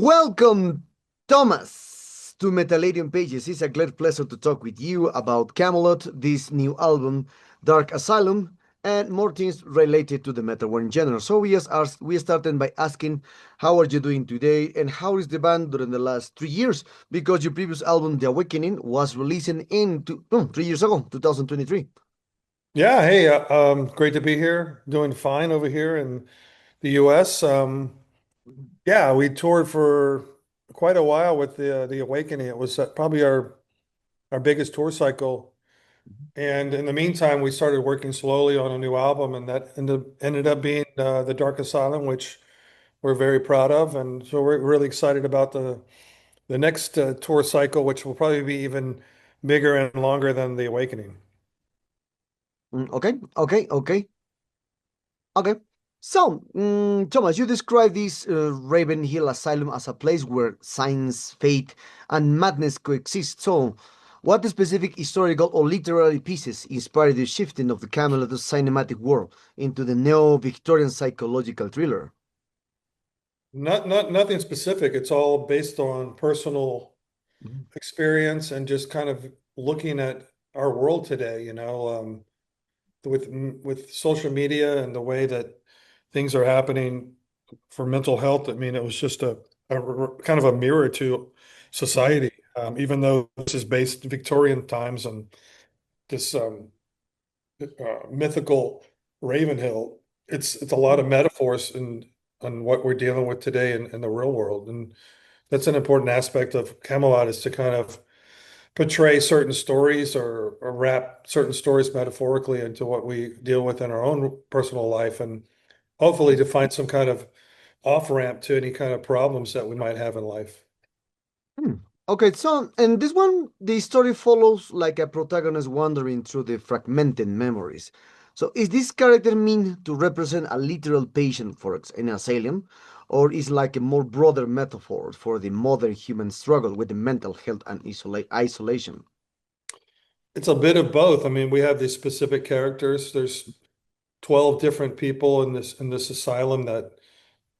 Welcome, Thomas, to METALLERIUM Pages. It's a great pleasure to talk with you about Kamelot, this new album, Dark Asylum, and more things related to the metalcore in general. So we started by asking, how are you doing today, and how is the band during the last 3 years? Because your previous album, The Awakening, was releasing 3 years ago, 2023. Yeah, hey, great to be here. Doing fine over here in the US. Yeah, we toured for quite a while with the Awakening. It was probably our biggest tour cycle. And in the meantime, we started working slowly on a new album, and that ended up being The Dark Asylum, which we're very proud of. And so we're really excited about the next tour cycle, which will probably be even bigger and longer than The Awakening. Okay. So, Thomas, you describe this Raven Hill Asylum as a place where science, fate, and madness coexist. So, what specific historical or literary pieces inspired the shifting of the Camelot cinematic world into the neo-Victorian psychological thriller? Nothing specific. It's all based on personal Mhm. experience and just kind of looking at our world today, with social media and the way that things are happening for mental health. I mean, it was just a kind of a mirror to Mhm. society, even though this is based in Victorian times and this mythical Ravenhill. It's a lot of metaphors and on what we're dealing with today in the real world, and that's an important aspect of Camelot is to kind of portray certain stories or wrap certain stories metaphorically into what we deal with in our own personal life, and hopefully to find some kind of off ramp to any kind of problems that we might have in life. Hmm. Okay, so in this one, the story follows like a protagonist wandering through the fragmented memories. So is this character meant to represent a literal patient for an asylum, or is like a more broader metaphor for the modern human struggle with the mental health and isolation? It's a bit of both. I mean, we have these specific characters. There's 12 different people in this asylum that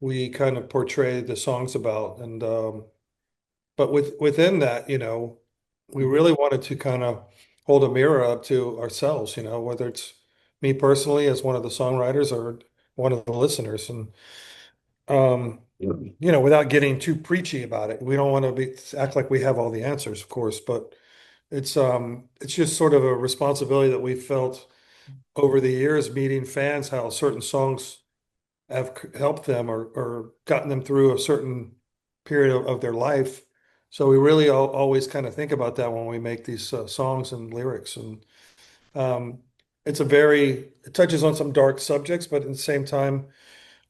we kind of portray the songs about. And but within that, we Mhm. really wanted to kind of hold a mirror up to ourselves, whether it's me personally as one of the songwriters or one of the listeners. And without getting too preachy about it, we don't want to act like we have all the answers, of course, but it's just sort of a responsibility that we felt over the years meeting fans, how certain songs have helped them or gotten them through a certain period of their life. So we really always kind of think about that when we make these songs and lyrics. And um, it touches on some dark subjects, but at the same time,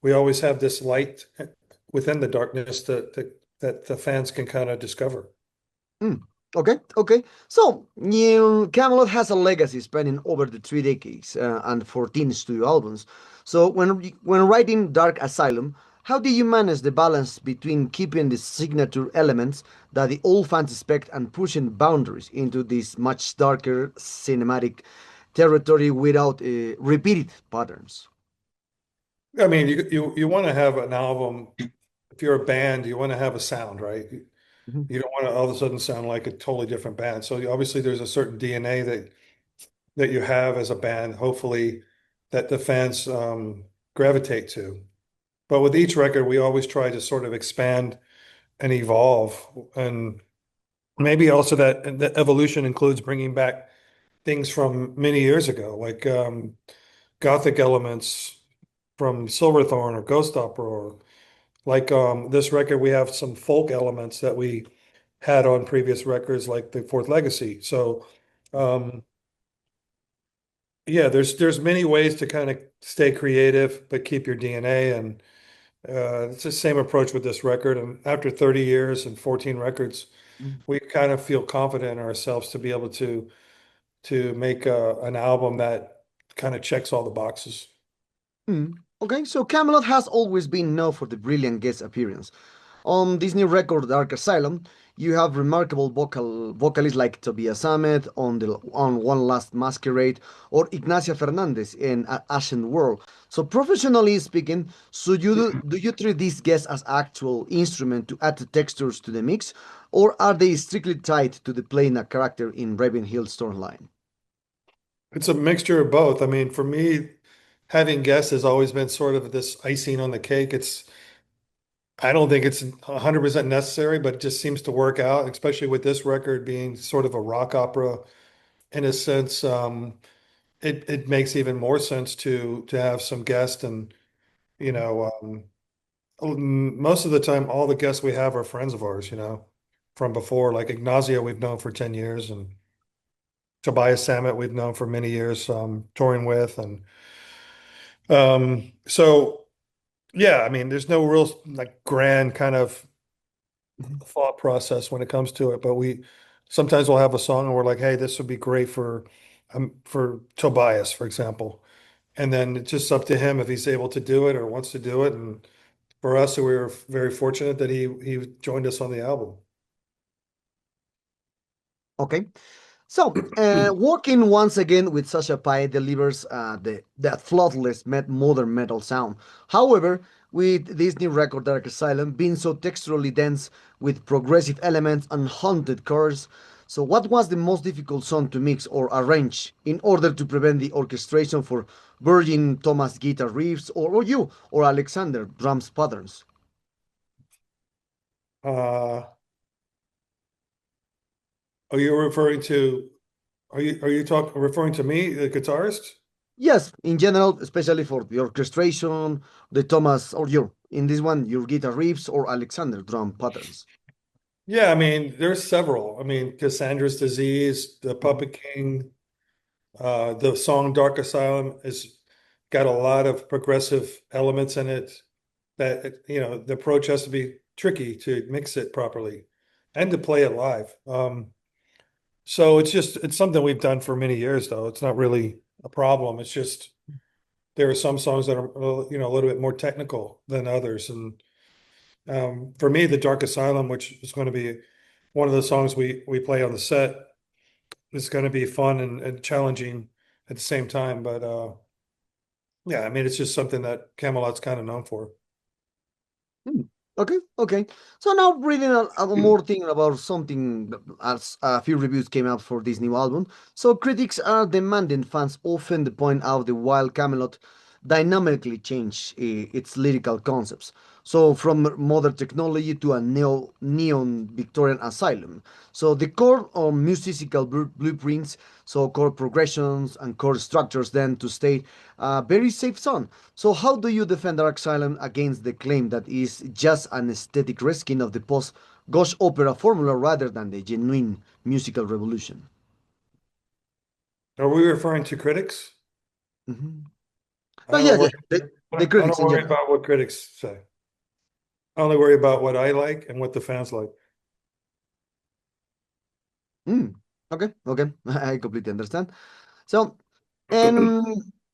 we always have this light within the darkness that the fans can kind of discover. Mm. Okay. So, Camelot has a legacy spanning over the 3 decades and 14 studio albums. So, when writing Dark Asylum, how do you manage the balance between keeping the signature elements that the old fans expect and pushing boundaries into this much darker cinematic territory without repeated patterns? I mean, you want to have an album. If you're a band, you want to have a sound, right? Mhm. You don't want to all of a sudden sound like a totally different band. So obviously there's a certain DNA that you have as a band, hopefully that the fans gravitate to. But with each record, we always try to sort of expand and evolve. And maybe also that the evolution includes bringing back things from many years ago, like Gothic elements from Silverthorne or Ghost Opera, or like this record, we have some folk elements that we had on previous records, like the Fourth Legacy. So, um, yeah, there's many ways to kind of stay creative but keep your DNA, and it's the same approach with this record. And after 30 years and 14 records, we kind of feel confident in ourselves to be able to make an album that kind of checks all the boxes. Okay, so Camelot has always been known for the brilliant guest appearance. On this new record, Dark Asylum, you have remarkable vocalists like Tobias Ahmed on One Last Masquerade or Ignacia Fernandez in Ashen World. So professionally speaking, so do you treat these guests as actual instrument to add the textures to the mix, or are they strictly tied to the playing a character in Raven Hill storyline? It's a mixture of both. I mean, for me, having guests has always been sort of this icing on the cake. I don't think it's 100% necessary, but it just seems to work out, especially with this record being sort of a rock opera in a sense. It makes even more sense to have some guests and, you know, most of the time, all the guests we have are friends of ours, from before, like Ignacio, we've known for 10 years, and Tobias Sammet, we've known for many years, touring with. And so, yeah, I mean, there's no real like grand kind of thought process when it comes to it, but we sometimes we'll have a song and we're like, hey, this would be great for Tobias, for example. And then it's just up to him if he's able to do it or wants to do it. And for us, we were very fortunate that he joined us on the album. Okay. So, working once again with Sasha Pai delivers the flawless modern metal sound. However, with this new record, Dark Asylum, being so texturally dense with progressive elements and haunted chords, so what was the most difficult song to mix or arrange in order to prevent the orchestration for Virgin Thomas guitar riffs, or you, or Alexander drums patterns? Uh, are you referring to, referring to me, the guitarist? Yes, in general, especially for the orchestration, the Thomas or your in this one, your guitar riffs or Alexander drum patterns. Yeah, I mean, there's several. I mean, Cassandra's Disease, The Mhm. Puppet King, the song Dark Asylum has got a lot of progressive elements in it that, the approach has to be tricky to mix it properly and to play it live. So it's something we've done for many years, though. It's not really a problem. It's just there are some songs that are, a little bit more technical than others. And for me, the Dark Asylum, which is going to be one of the songs we play on the set, is going to be fun and challenging at the same time. But yeah, I mean, it's just something that Camelot's kind of known for. Hmm. Okay, okay. So now reading a more thing about something as a few reviews came out for this new album. So critics are demanding fans often to point out the while Camelot dynamically changed its lyrical concepts. So from modern technology to a neon Victorian asylum. So the core of musical blueprints, so chord progressions and chord structures then to stay very safe zone. So, how do you defend Dark Asylum against the claim that is just an aesthetic reskin of the post gauche opera formula rather than the genuine musical revolution? Are we referring to critics? Mhm. I No, don't yeah, yeah, worry. the I don't critics in worry general. about what critics say. I only worry about what I like and what the fans like. Mm, okay, okay, I completely understand. So, um,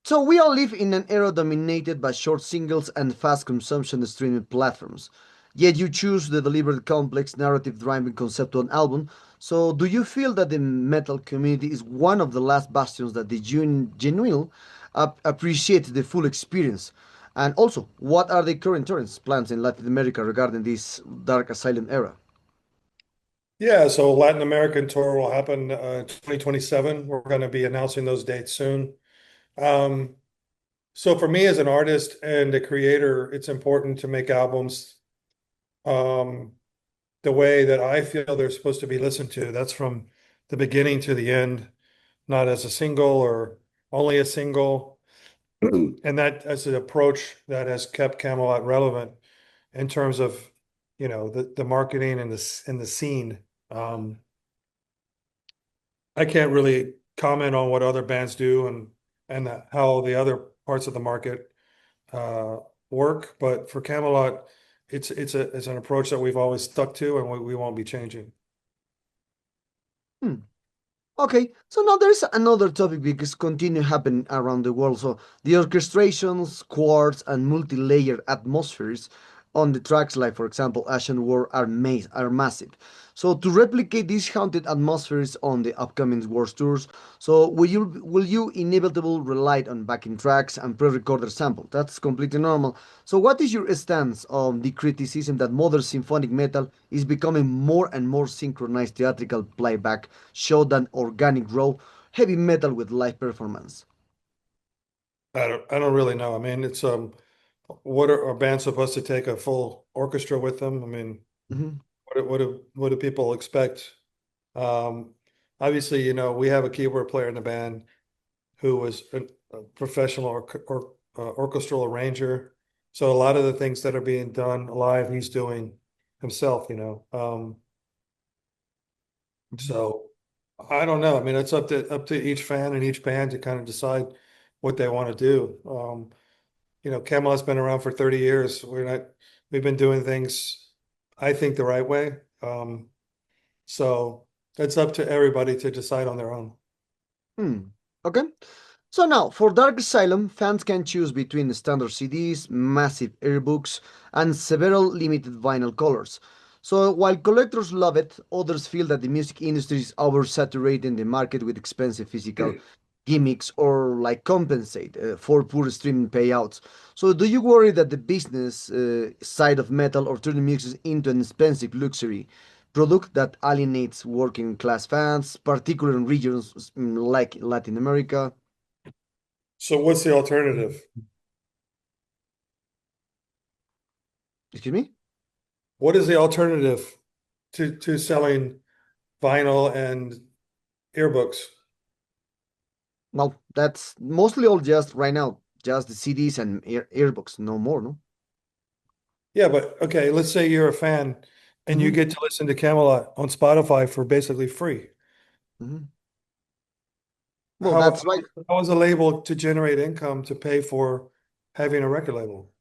so we all live in an era dominated by short singles and fast consumption streaming platforms. Yet you choose the deliberate, complex, narrative-driven conceptual album. So, do you feel that the metal community is one of the last bastions that the genuine appreciate the full experience? And also, what are the current trends, plans in Latin America regarding this Dark Asylum era? Yeah, so Latin American tour will happen 2027. We're going to be announcing those dates soon. Um, so for me as an artist and a creator, it's important to make albums um, the way that I feel they're supposed to be listened to. That's from the beginning to the end, not as a single or only a single. And that as an approach that has kept Camelot relevant in terms of, the marketing and the scene. Um, I can't really comment on what other bands do and how the other parts of the market uh, work, but for Camelot, it's an approach that we've always stuck to and we won't be changing. Hmm. Okay, so now there's another topic because continue happening around the world. So the orchestrations, chords, and multi-layered atmospheres on the tracks, like for example Ashen War, are massive. So to replicate these haunted atmospheres on the upcoming Wars tours, so will you inevitably rely on backing tracks and pre-recorded sample? That's completely normal. So what is your stance on the criticism that modern symphonic metal is becoming more and more synchronized theatrical playback show than organic raw heavy metal with live performance? I don't really know. I mean, it's what are bands supposed to take a full orchestra with them? I mean, Mhm. what do people expect? Um, Obviously, we have a keyboard player in the band who was a professional orchestral arranger. So a lot of the things that are being done live, he's doing himself. Mhm. So I don't know. I mean, it's up to each fan and each band to kind of decide what they want to do. Camelot's been around for 30 years. We've been doing things, I think, the right way. So it's up to everybody to decide on their own. Hmm. Okay. So now, for Dark Asylum, fans can choose between standard CDs, massive earbooks, and several limited vinyl colors. So while collectors love it, others feel that the music industry is oversaturating the market with expensive physical gimmicks or like compensate for poor streaming payouts. So do you worry that the business side of metal or turning music into an expensive luxury product that alienates working class fans, particularly in regions like Latin America? So what's the alternative? Excuse me? What is the alternative to selling vinyl and earbooks? Well, that's mostly all just right now, just the CDs and earbooks, no more, no? Yeah, but okay, let's say you're a fan and you Hmm. get to listen to Camelot on Spotify for basically free. Hmm. Well, How, that's right. how is a label to generate income to pay for having a record label?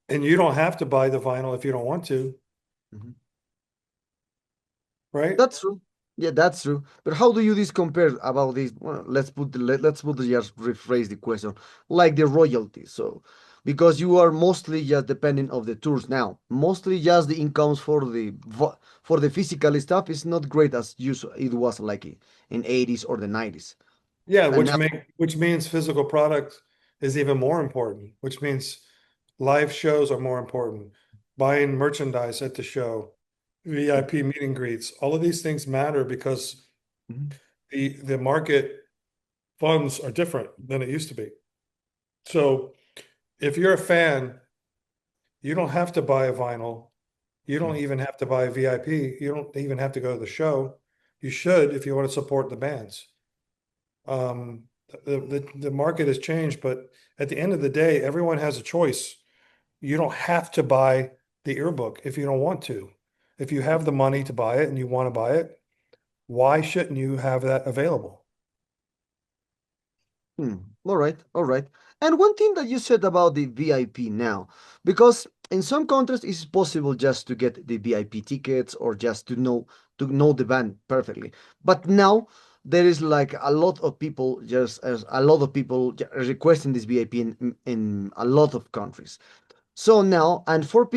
And you don't have to buy the vinyl if you don't want to, Mhm. right? That's true. Yeah, that's true. But how do you this compare about this? Well, just rephrase the question like the royalties. So, because you are mostly just depending of the tours now, mostly just the incomes for for the physical stuff is not great as it was like in 80s or the 90s. Yeah, And which now, make which means physical product is even more important, which means live shows are more important. Buying merchandise at the show, VIP meet and greets, all of these things matter because Mhm. the market funds are different than it used to be. So if you're a fan, you don't have to buy a vinyl. You don't even have to buy VIP. You don't even have to go to the show. You should if you want to support the bands. Um, the market has changed, but at the end of the day, everyone has a choice. You don't have to buy the earbook if you don't want to. If you have the money to buy it and you want to buy it, why shouldn't you have that available? Hmm. All right, all right. And one thing that you said about the VIP now, because in some countries it's possible just to get the VIP tickets or just to know the band perfectly. But now there is like a lot of people, just as a lot of people requesting this VIP in a lot of countries. So now, and for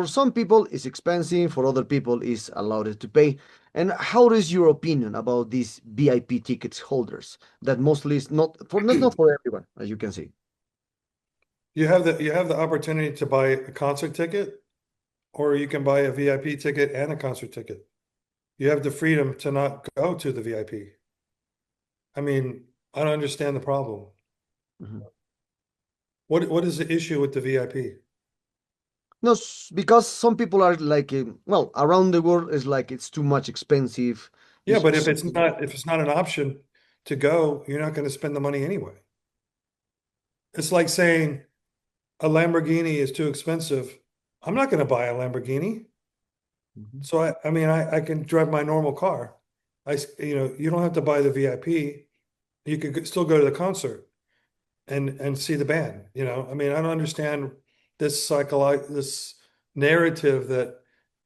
some people, it's expensive. For other people, it's allowed to pay. And how is your opinion about these VIP tickets holders? That mostly is not for everyone, as you can see. You have the opportunity to buy a concert ticket, or you can buy a VIP ticket and a concert ticket. You have the freedom to not go to the VIP. I mean, I don't understand the problem. Mhm. What is the issue with the VIP? No, because some people are like, well, around the world is like it's too much expensive. Yeah, It's but if so, it's not an option to go, you're not going to spend the money anyway. It's like saying a Lamborghini is too expensive. I'm not going to buy a Lamborghini. Mhm. So I mean, I can drive my normal car. You don't have to buy the VIP. You could still go to the concert and see the band. I mean, I don't understand this narrative that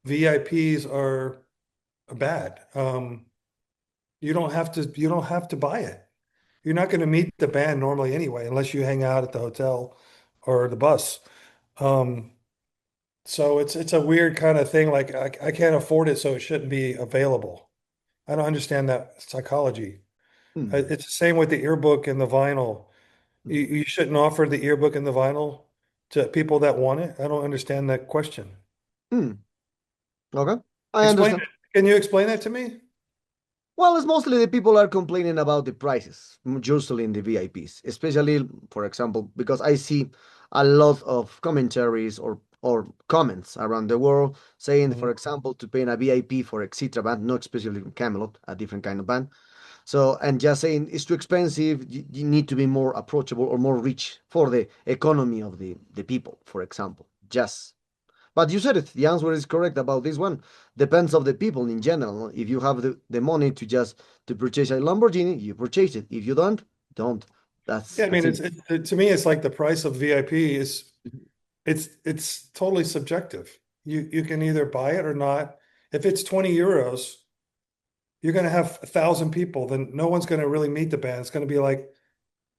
VIPs are bad. You don't have to buy it. You're not going to meet the band normally anyway, unless you hang out at the hotel or the bus. Um, So it's a weird kind of thing. Like I can't afford it, so it shouldn't be available. I don't understand that psychology. Hmm. It's the same with the yearbook and the vinyl. Hmm. You shouldn't offer the yearbook and the vinyl to people that want it. I don't understand that question. Hmm. Okay, I Explain understand. it. Can you explain that to me? Well, it's mostly the people are complaining about the prices, usually in the VIPs, especially, for example, because I see a lot of commentaries or comments around the world saying, for Mhm. example, to pay a VIP for Exitra band, not especially Camelot, a different kind of band. So, and just saying it's too expensive, you need to be more approachable or more rich for the economy of the people, for example. Just but you said it. The answer is correct about this one. Depends of the people in general. If you have the money to just to purchase a Lamborghini, you purchase it. If you don't, don't. Yeah, I That's mean, it. to me, it's like the price of VIP is it's totally subjective. You can either buy it or not. If it's 20 euros, you're going to have 1,000 people. Then no one's going to really meet the band. It's going to be like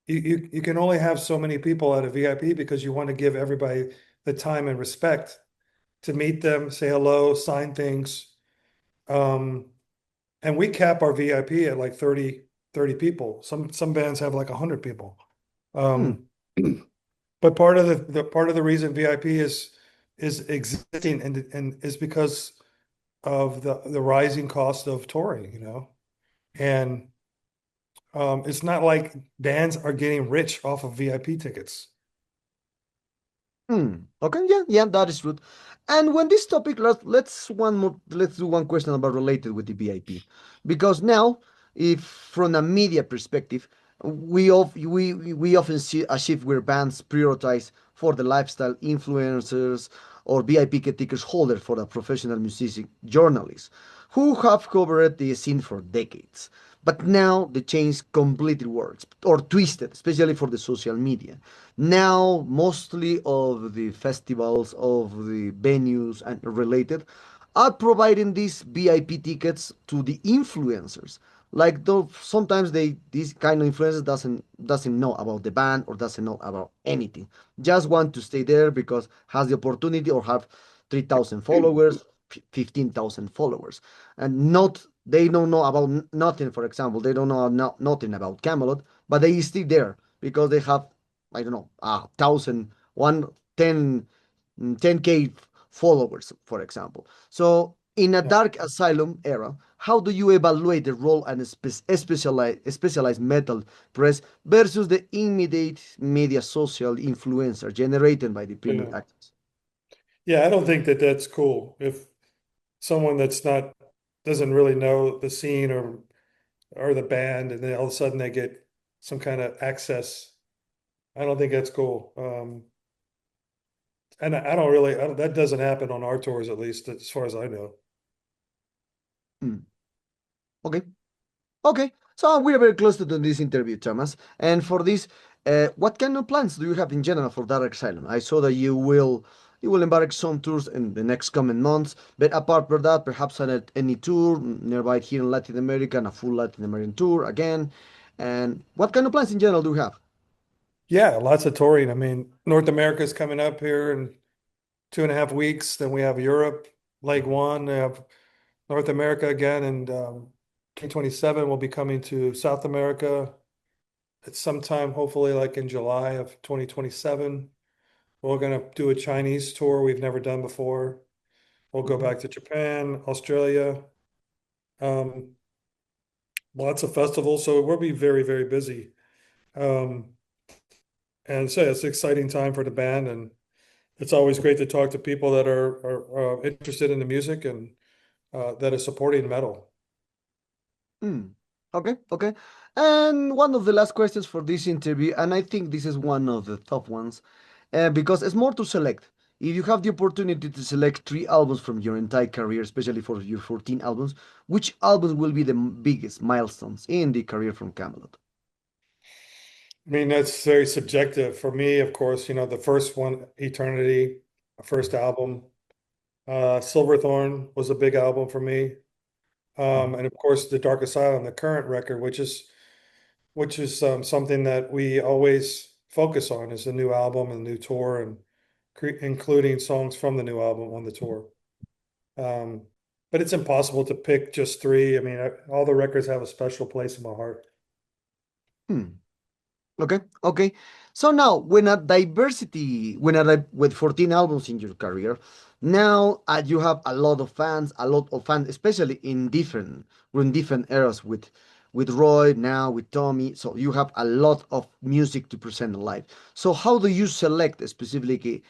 you can only have so many people at a VIP because you want to give everybody the time and respect to meet them, say hello, sign things. Um, and we cap our VIP at like 30 people. Some bands have like 100 people. Hmm. Um, but part of the part of the reason VIP is existing and is because of the rising cost of touring, And it's not like bands are getting rich off of VIP tickets. Hmm. Okay, yeah, yeah, that is true. And when this topic, let's do one question about related with the VIP, because now, if from a media perspective, we often see a shift where bands prioritize for the lifestyle influencers or VIP tickets holders for the professional music journalists who have covered the scene for decades. But now the change completely works or twisted, especially for the social media. Now, mostly of the festivals, of the venues and related, are providing these VIP tickets to the influencers. Like though sometimes these kind of influencers doesn't know about the band or doesn't know about anything. Just want to stay there because has the opportunity or have 3,000 followers, 15,000 followers, and not they don't know about nothing. For example, they don't know nothing about Camelot, but they still there because they have I don't know, 1,000, 10K followers, for example. So, in a Yeah. dark asylum era, how do you evaluate the role and specialized metal press versus the immediate media social influencer generated by the premium Yeah. actors? Yeah, I don't think that that's cool. If someone that's not doesn't really know the scene or the band, and then all of a sudden they get some kind of access, I don't think that's cool. And I don't really, that doesn't happen on our tours, at least as far as I know. Hmm. Okay. Okay, so we're very close to this interview, Thomas. And for this, what kind of plans do you have in general for Dark Asylum? I saw that you will embark some tours in the next coming months. But apart from that, perhaps any tour nearby here in Latin America, and a full Latin American tour again. And what kind of plans in general do you have? Yeah, lots of touring. I mean, North America is coming up here in 2.5 weeks. Then we have Europe, leg one. We have North America again, and 2027 we'll be coming to South America at some time, hopefully like in July of 2027. We're going to do a Chinese tour we've never done before. We'll go Mhm. back to Japan, Australia, um, lots of festivals. So we'll be very, very busy. Um, and so it's an exciting time for the band. And it's always great to talk to people that are interested in the music and that are supporting metal. Mm. Okay, okay. And one of the last questions for this interview, and I think this is one of the top ones, because it's more to select. If you have the opportunity to select three albums from your entire career, especially for your 14 albums, which albums will be the biggest milestones in the career from Camelot? I mean, that's very subjective. For me, of course, the first one, Eternity, first album. Silverthorn was a big album for me. Mhm. And of course, The Dark Asylum, the current record, which is something that we always focus on, is the new album and the new tour. And including songs from the new album on the tour. But it's impossible to pick just three. I mean, all the records have a special place in my heart. Hmm. Okay, okay. So now, with 14 albums in your career, now you have a lot of fans, especially in different eras with Roy, now with Tommy. So you have a lot of music to present live. So how do you select specifically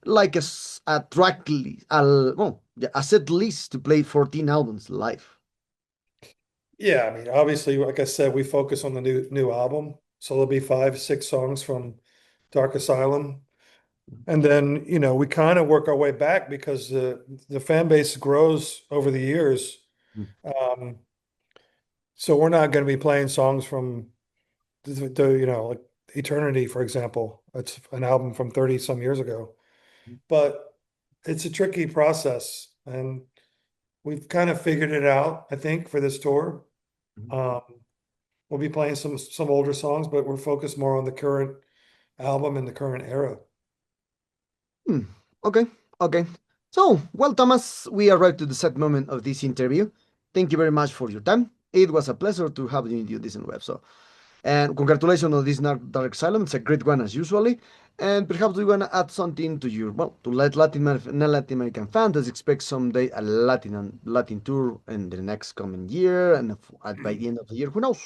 like a track list, a set list to play 14 albums live? Yeah, I mean, obviously, like I said, we focus on the new album. So there'll be 5, 6 songs from Dark Asylum. And then, we kind of work our way back because the fan base grows over the years. Mm, Um, so we're not going to be playing songs from like Eternity, for example. It's an album from 30 some years ago. But it's a tricky process, and we've kind of figured it out, I think, for this tour. mm, Um, we'll be playing some older songs, but we're focused more on the current album and the current era. Hmm. Okay, okay. So, well, Thomas, we arrived to the set moment of this interview. Thank you very much for your time. It was a pleasure to have you in this web. So, and congratulations on this Dark Asylum. It's a great one as usually. And perhaps we want to add something to to let Latin American fans that expect someday a Latin tour in the next coming year and by the end of the year, who knows?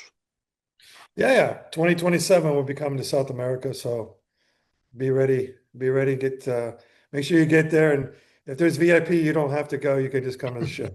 Yeah, yeah. 2027 will be coming to South America, so be ready, make sure you get there. And if there's VIP, you don't have to go. You can just come to the show.